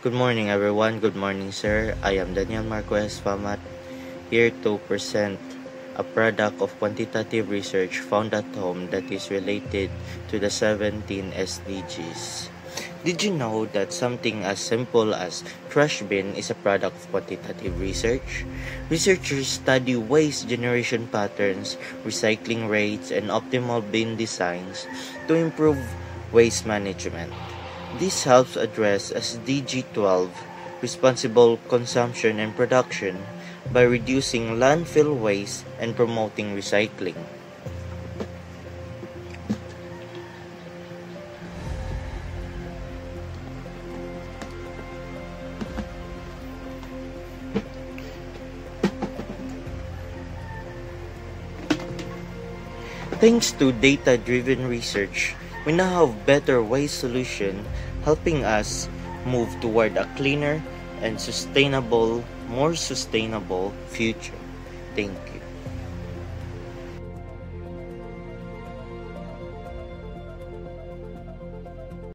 Good morning, everyone. Good morning, sir. I am Daniel Marquez Famat, here to present a product of quantitative research found at home that is related to the 17 SDGs. Did you know that something as simple as trash bin is a product of quantitative research? Researchers study waste generation patterns, recycling rates, and optimal bin designs to improve waste management. This helps address SDG 12, responsible consumption and production, by reducing landfill waste and promoting recycling. Thanks to data-driven research, we now have better waste solution helping us move toward a cleaner and more sustainable future. Thank you.